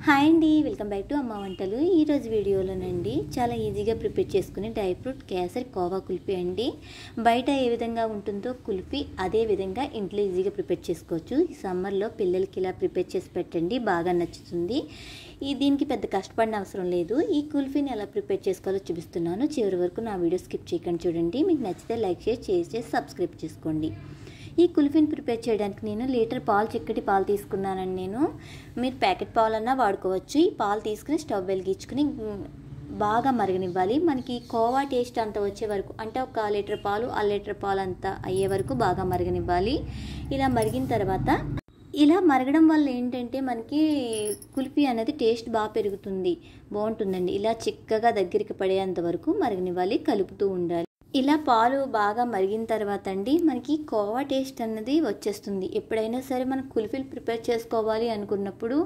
Hi అండి, welcome back to అమ్మ వంటలు. ఈరోజు వీడియోలోనండి చాలా ఈజీగా ప్రిపేర్ చేసుకునే డ్రై ఫ్రూట్ కేసరి కోవా కుల్ఫీ అండి. బయట ఏ విధంగా ఉంటుందో కుల్ఫీ అదే విధంగా ఇంట్లో ఈజీగా ప్రిపేర్ చేసుకోవచ్చు. ఈ సమ్మర్లో పిల్లలకి ఇలా ప్రిపేర్ చేసి పెట్టండి, బాగా నచ్చుతుంది. దీనికి పెద్ద కష్టపడిన అవసరం లేదు. ఈ కుల్ఫీని ఎలా ప్రిపేర్ చేసుకోవాలో చూపిస్తున్నాను. చివరి వరకు నా వీడియో స్కిప్ చేయకుండా చూడండి. మీకు నచ్చితే లైక్ చేసి సబ్స్క్రైబ్ చేసుకోండి. ఈ కుల్ఫీని ప్రిపేర్ చేయడానికి నేను లీటర్ పాలు, చిక్కటి పాలు తీసుకున్నానండి. మీరు ప్యాకెట్ పాలన్నా వాడుకోవచ్చు. ఈ పాలు తీసుకుని స్టవ్ వెలిగించుకుని బాగా మరగనివ్వాలి. మనకి కోవా టేస్ట్ అంత వచ్చే వరకు, అంటే ఒక లీటర్ పాలు, లీటర్ పాలు అంతా అయ్యే వరకు బాగా మరగనివ్వాలి. ఇలా మరిగిన తర్వాత ఇలా మరగడం వల్ల ఏంటంటే మనకి కుల్ఫీ అనేది టేస్ట్ బాగా పెరుగుతుంది, బాగుంటుందండి. ఇలా చిక్కగా దగ్గరికి పడేంత వరకు మరగనివ్వాలి, కలుపుతూ ఉండాలి. ఇలా పాలు బాగా మరిగిన తర్వాత అండి మనకి కోవా టేస్ట్ అన్నది వచ్చేస్తుంది. ఎప్పుడైనా సరే మనం కుల్ఫీలు ప్రిపేర్ చేసుకోవాలి అనుకున్నప్పుడు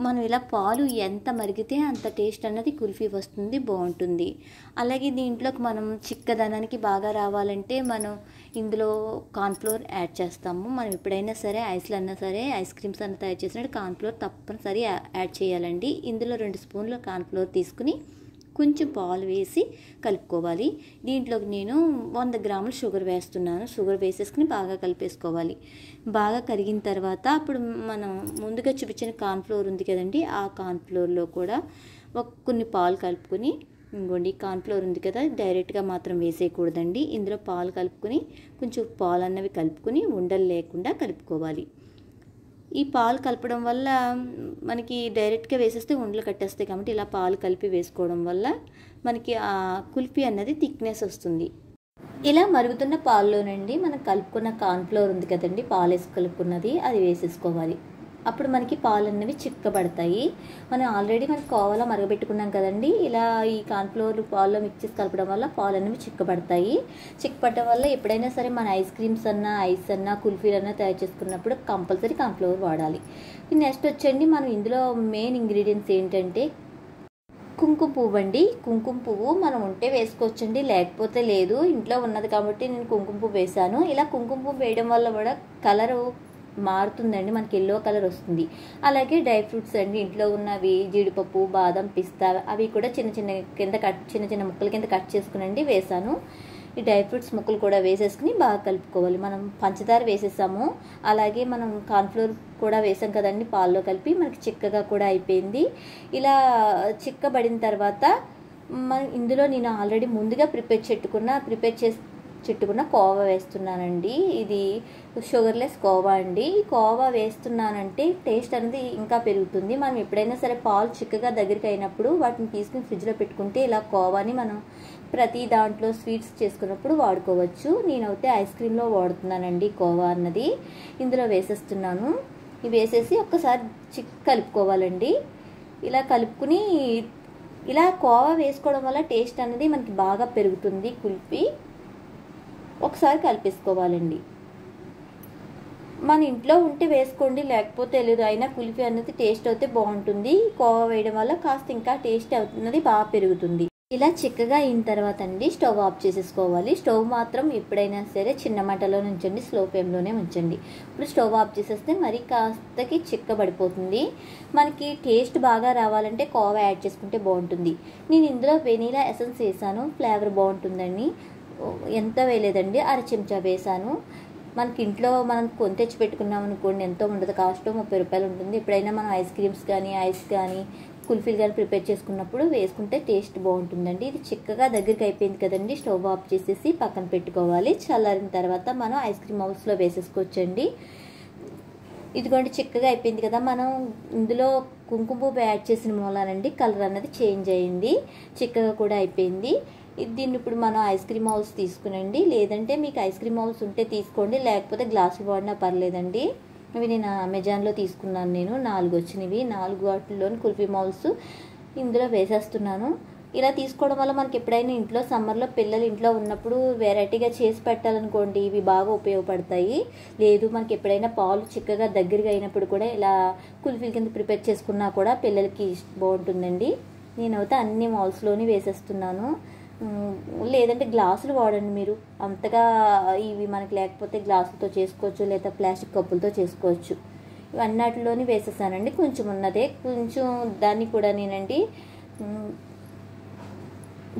మనం ఇలా పాలు ఎంత మరిగితే అంత టేస్ట్ అన్నది కుల్ఫీ వస్తుంది, బాగుంటుంది. అలాగే దీంట్లోకి మనం చిక్కదనానికి బాగా రావాలంటే మనం ఇందులో కార్న్ఫ్లోర్ యాడ్ చేస్తాము. మనం ఎప్పుడైనా సరే ఐస్లు అన్నా సరే, ఐస్ క్రీమ్స్ అన్న తయారు చేసినట్టు కార్న్ఫ్లోర్ తప్పనిసరి యాడ్ చేయాలండి. ఇందులో 2 స్పూన్ల కార్న్ఫ్లోర్ తీసుకుని కొంచెం పాలు వేసి కలుపుకోవాలి. దీంట్లోకి నేను 100 గ్రాములు షుగర్ వేస్తున్నాను. షుగర్ వేసేసుకుని బాగా కలిపేసుకోవాలి. బాగా కరిగిన తర్వాత అప్పుడు మనం ముందుగా చూపించిన కార్న్ఫ్లోర్ ఉంది కదండి, ఆ కార్న్ఫ్లోర్లో కూడా కొన్ని పాలు కలుపుకొని, ఇంకోండి కార్న్ఫ్లోర్ ఉంది కదా, డైరెక్ట్గా మాత్రం వేసేయకూడదండి. ఇందులో పాలు కలుపుకొని కొంచెం పాలు అన్నవి కలుపుకొని ఉండలు లేకుండా కలుపుకోవాలి. ఈ పాలు కలపడం వల్ల మనకి డైరెక్ట్గా వేసేస్తే ఉండలు కట్టేస్తాయి, కాబట్టి ఇలా పాలు కలిపి వేసుకోవడం వల్ల మనకి ఆ కుల్ఫీ అన్నది థిక్నెస్ వస్తుంది. ఇలా మరుగుతున్న పాల్లోనండి మనం కలుపుకున్న కార్న్ఫ్లోర్ ఉంది కదండి, పాలు వేసి కలుపుకున్నది, అది వేసేసుకోవాలి. అప్పుడు మనకి పాలు అన్నవి చిక్కబడతాయి. మనం ఆల్రెడీ మనకి కోవాలో మరగబెట్టుకున్నాం కదండి. ఇలా ఈ కార్న్ఫ్లోర్ పాల్లో మిక్స్ చేసి కలపడం వల్ల పాలు అన్నవి చిక్కబడతాయి. చిక్కబడటం వల్ల ఎప్పుడైనా సరే మన ఐస్ క్రీమ్స్ అన్నా, ఐస్ అన్నా, కుల్ఫీలు అన్నా తయారు చేసుకున్నప్పుడు కంపల్సరీ కార్న్ఫ్లోర్ వాడాలి. నెక్స్ట్ వచ్చండి మనం ఇందులో మెయిన్ ఇంగ్రీడియంట్స్ ఏంటంటే కుంకుమ పువ్వు అండి. కుంకుమ పువ్వు మనం ఉంటే వేసుకోవచ్చండి, లేకపోతే లేదు. ఇంట్లో ఉన్నది కాబట్టి నేను కుంకుమ పువ్వు వేసాను. ఇలా కుంకుమ పువ్వు వేయడం వల్ల కూడా కలరు మారుతుందండి, మనకి ఎల్లో కలర్ వస్తుంది. అలాగే డ్రై ఫ్రూట్స్ అండి, ఇంట్లో ఉన్నవి జీడిపప్పు, బాదం, పిస్తా, అవి కూడా చిన్న చిన్న ముక్కల కింద కట్ చేసుకునండి వేసాను. ఈ డ్రై ఫ్రూట్స్ ముక్కలు కూడా వేసేసుకుని బాగా కలుపుకోవాలి. మనం పంచదార వేసేసాము, అలాగే మనం కార్న్ఫ్లోర్ కూడా వేసాం కదండి పాల్లో కలిపి, మనకి చిక్కగా కూడా అయిపోయింది. ఇలా చిక్కబడిన తర్వాత ఇందులో నేను ఆల్రెడీ ముందుగా ప్రిపేర్ చేసి కోవా వేస్తున్నానండి. ఇది షుగర్లెస్ కోవా అండి. ఈ కోవా వేస్తున్నానంటే టేస్ట్ అనేది ఇంకా పెరుగుతుంది. మనం ఎప్పుడైనా సరే పాలు చిక్కగా దగ్గరికి అయినప్పుడు వాటిని తీసుకుని ఫ్రిడ్జ్లో పెట్టుకుంటే ఇలా కోవాని మనం ప్రతి దాంట్లో స్వీట్స్ చేసుకున్నప్పుడు వాడుకోవచ్చు. నేనైతే ఐస్ క్రీమ్లో వాడుతున్నానండి కోవా అన్నది. ఇందులో వేసేస్తున్నాను. ఇవి వేసేసి ఒక్కసారి కలుపుకోవాలండి. ఇలా కలుపుకుని ఇలా కోవా వేసుకోవడం వల్ల టేస్ట్ అనేది మనకి బాగా పెరుగుతుంది కుల్ఫీ. ఒకసారి కలిపేసుకోవాలండి. మన ఇంట్లో ఉంటే వేసుకోండి, లేకపోతే లేదు. అయినా కుల్ఫీ అనేది టేస్ట్ అయితే బాగుంటుంది. కోవా వేయడం వల్ల కాస్త ఇంకా టేస్ట్ అవుతున్నది బాగా పెరుగుతుంది. ఇలా చిక్కగా అయిన తర్వాత అండి స్టవ్ ఆఫ్ చేసేసుకోవాలి. స్టవ్ మాత్రం ఎప్పుడైనా సరే చిన్న మంటలో ఉంచండి, స్లో ఫ్లేమ్లోనే ఉంచండి. ఇప్పుడు స్టవ్ ఆఫ్ చేసేస్తే మరి కాస్తకి చిక్కబడిపోతుంది. మనకి టేస్ట్ బాగా రావాలంటే కోవా యాడ్ చేసుకుంటే బాగుంటుంది. నేను ఇందులో వెనీలా ఎసెన్స్ వేసాను, ఫ్లేవర్ బాగుంటుందని. ఎంత వేయలేదండి, 1/2 చెంచా వేసాను. మనకి ఇంట్లో మనం కొని తెచ్చి పెట్టుకున్నాం అనుకోండి, ఎంతో ఉండదు, కాస్ట్ 30 రూపాయలు ఉంటుంది. ఎప్పుడైనా మనం ఐస్ క్రీమ్స్ కానీ, ఐస్ కానీ, కుల్ఫీలు కానీ ప్రిపేర్ చేసుకున్నప్పుడు వేసుకుంటే టేస్ట్ బాగుంటుందండి. ఇది చిక్కగా దగ్గరికి అయిపోయింది కదండి. స్టవ్ ఆఫ్ చేసేసి పక్కన పెట్టుకోవాలి. చల్లారిన తర్వాత మనం ఐస్ క్రీమ్ హౌస్లో వేసేసుకోవచ్చండి. ఇదిగోండి చిక్కగా అయిపోయింది కదా. మనం ఇందులో కుంకుమ పువ్వు యాడ్ చేసిన మూలానండి కలర్ అన్నది చేంజ్ అయింది, చిక్కగా కూడా అయిపోయింది. దీన్ని ఇప్పుడు మనం ఐస్ క్రీమ్ హౌస్ తీసుకునండి, లేదంటే మీకు ఐస్ క్రీమ్ హౌస్ ఉంటే తీసుకోండి, లేకపోతే గ్లాసులు వాడినా పర్లేదండి. ఇవి నేను అమెజాన్లో తీసుకున్నాను. నేను 4 వచ్చినవి. 4 వాటిల్లోని కుల్ఫీ మౌల్స్ ఇందులో వేసేస్తున్నాను. ఇలా తీసుకోవడం వల్ల మనకి ఎప్పుడైనా ఇంట్లో సమ్మర్లో పిల్లలు ఇంట్లో ఉన్నప్పుడు వెరైటీగా చేసి పెట్టాలనుకోండి, ఇవి బాగా ఉపయోగపడతాయి. లేదు మనకి ఎప్పుడైనా పాలు చిక్కగా దగ్గరగా అయినప్పుడు కూడా ఇలా కుల్ఫీల కింద ప్రిపేర్ చేసుకున్నా కూడా పిల్లలకి బాగుంటుందండి. నేనైతే అన్ని మౌల్స్లోని వేసేస్తున్నాను. లేదంటే గ్లాసులు వాడండి మీరు. అంతగా ఇవి మనకి లేకపోతే గ్లాసులతో చేసుకోవచ్చు, లేదా ప్లాస్టిక్ కప్పులతో చేసుకోవచ్చు. అన్నట్లోని వేసేసానండి. కొంచెం ఉన్నదే, కొంచెం దాన్ని కూడా నేనండి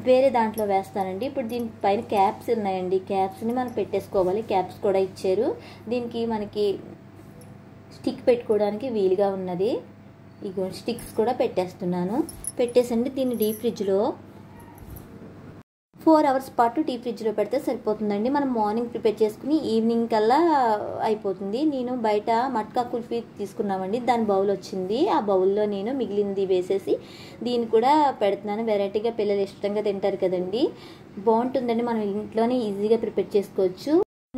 వేరే దాంట్లో వేస్తానండి. ఇప్పుడు దీనిపైన క్యాప్స్ ఉన్నాయండి, క్యాప్స్ని మనం పెట్టేసుకోవాలి. క్యాప్స్ కూడా ఇచ్చారు. దీనికి మనకి స్టిక్ పెట్టుకోవడానికి వీలుగా ఉన్నది. ఇగో స్టిక్స్ కూడా పెట్టేస్తున్నాను. పెట్టేసండి దీన్ని డీప్ ఫ్రిడ్జ్లో 4 అవర్స్ పాటు డీప్ ఫ్రిడ్జ్లో పెడితే సరిపోతుందండి. మనం మార్నింగ్ ప్రిపేర్ చేసుకుని ఈవినింగ్ కల్లా అయిపోతుంది. నేను బయట మట్కా కుల్ఫీ తీసుకున్నామండి, దాని బౌల్ వచ్చింది. ఆ బౌల్లో నేను మిగిలింది వేసేసి దీన్ని కూడా పెడుతున్నాను. వెరైటీగా పిల్లలు ఇష్టంగా తింటారు కదండి, బాగుంటుందండి. మనం ఇంట్లోనే ఈజీగా ప్రిపేర్ చేసుకోవచ్చు.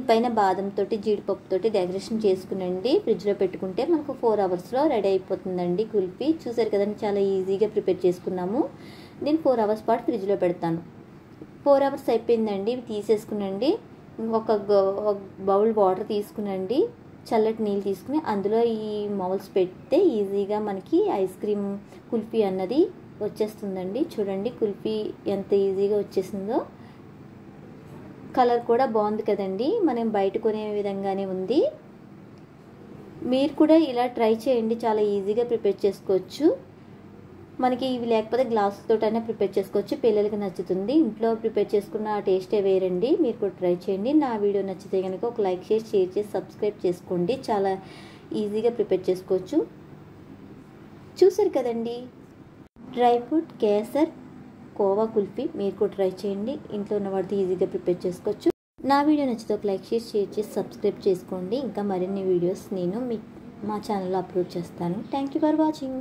పైన బాదంతో జీడిపప్పుతోటి డెకరేషన్ చేసుకునండి ఫ్రిడ్జ్లో పెట్టుకుంటే మనకు 4 అవర్స్లో రెడీ అయిపోతుందండి కుల్ఫీ. చూసారు కదండి, చాలా ఈజీగా ప్రిపేర్ చేసుకున్నాము. నేను 4 అవర్స్ పాటు ఫ్రిడ్జ్లో పెడతాను. 4 అవర్స్ అయిపోయిందండి, ఇవి తీసేసుకునండి. ఒక బౌల్ వాటర్ తీసుకునండి, చల్లటి నీళ్ళు తీసుకుని అందులో ఈ మౌల్స్ పెడితే ఈజీగా మనకి ఐస్ క్రీమ్ కుల్ఫీ అన్నది వచ్చేస్తుందండి. చూడండి కుల్ఫీ ఎంత ఈజీగా వచ్చేసిందో. కలర్ కూడా బాగుంది కదండి, మనం బయట కొనే విధంగానే ఉంది. మీరు కూడా ఇలా ట్రై చేయండి, చాలా ఈజీగా ప్రిపేర్ చేసుకోవచ్చు. మనకి ఇవి లేకపోతే గ్లాసులతోటైనా ప్రిపేర్ చేసుకోవచ్చు, పిల్లలకి నచ్చుతుంది. ఇంట్లో ప్రిపేర్ చేసుకున్న ఆ టేస్టే వేరండి. మీరు కూడా ట్రై చేయండి. నా వీడియో నచ్చితే కనుక ఒక లైక్ చేసి షేర్ చేసి సబ్స్క్రైబ్ చేసుకోండి. చాలా ఈజీగా ప్రిపేర్ చేసుకోవచ్చు. చూసారు కదండి, డ్రై ఫ్రూట్ కేసర్ కోవా కుల్ఫీ మీరు కూడా ట్రై చేయండి. ఇంట్లో ఉన్న వాటితో ఈజీగా ప్రిపేర్ చేసుకోవచ్చు. నా వీడియో నచ్చితే ఒక లైక్ చేసి షేర్ చేసి సబ్స్క్రైబ్ చేసుకోండి. ఇంకా మరిన్ని వీడియోస్ నేను మా ఛానల్లో అప్లోడ్ చేస్తాను. Thank you for watching.